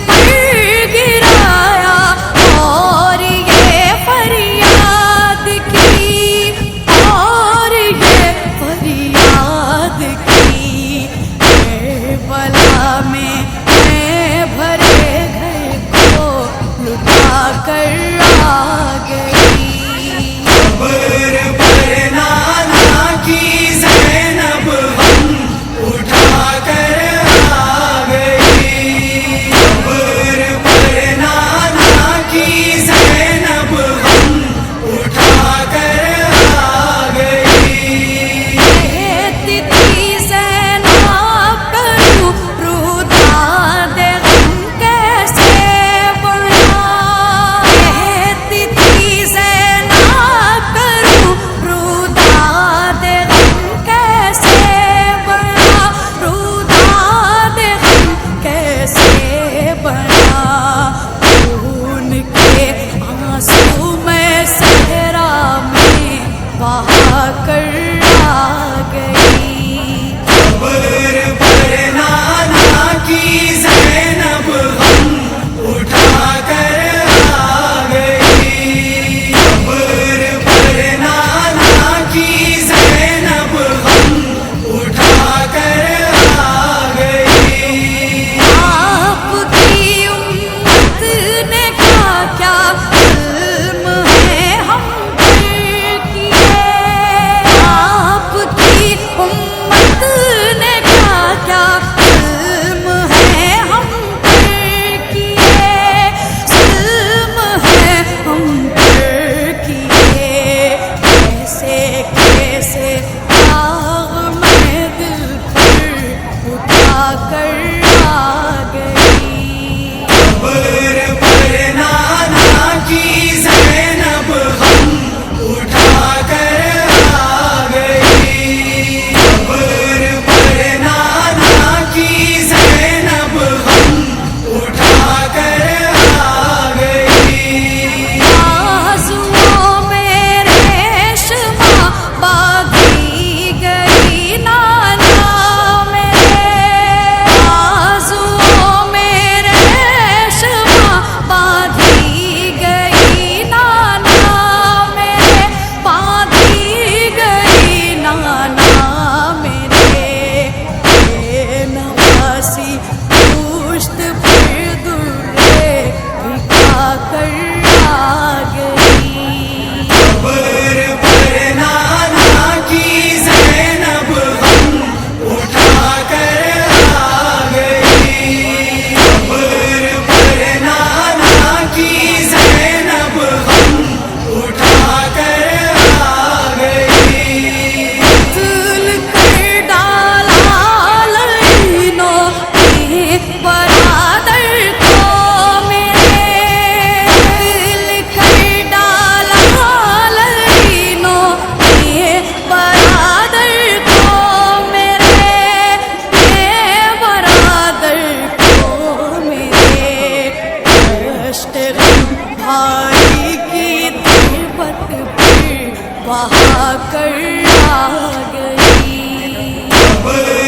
پر گرایا اور یہ فریاد کی، اور یہ فریاد کی، کربلا میں بھرے گھر کو لٹا کر آ گئی۔ قبر پر نانا کی زینب ہم اٹھا کر آ گئی، قبر پر نانا کی زینب ہم اٹھا کر آ گئی۔ کہتی تھی زینب کروں روداد غم کیسے بڑھا، کہتی تھی زینب کروں روداد غم کیسے بڑھا، روداد غم کیسے بڑھا، خون کے آنسو میں صحرا میں بہا کر آ گئی۔ قبر پر نانا کی زینب ہم اٹھا کر آ گئی، قبر پر نانا کی زینب ہم اٹھا کر آ گئی۔ آپ کی امت نے کیا ظلم ہے ہم پر کیے، آپ کی امت نے کیا ظلم ہے ہم پر کیے، ظلم ہے ہم پر کیے، کیسے کیسے داغ میں دل پر اٹھا کر آ گئی۔ قبر پر نانا کی زینب ہم اٹھا کر آ گئی، قبر پر نانا کی زینب ہم اٹھا کر آ گئی۔ بازوؤں میں ریشماں باندھی گئی نانا میرے، بازوؤں میں ریشماں باندھی گئی نانا میرے، باندھی گئی نانا میرے، بے نواسی پشت پر درے بھگا کر آ گئی۔ قبر پر نانا کی زینب ہم اٹھا کر آ گئی، قبر پر نانا کی زینب ہم اٹھا کر آ گئی۔ دل کر ڈالا لعینوں نے برادر کو میرے، دل کر ڈالا لعینوں نے برادر کو میرے، برادر کو میرے، دشت غم بھائی کی تربت پر بہا کر آ گئی۔ قبر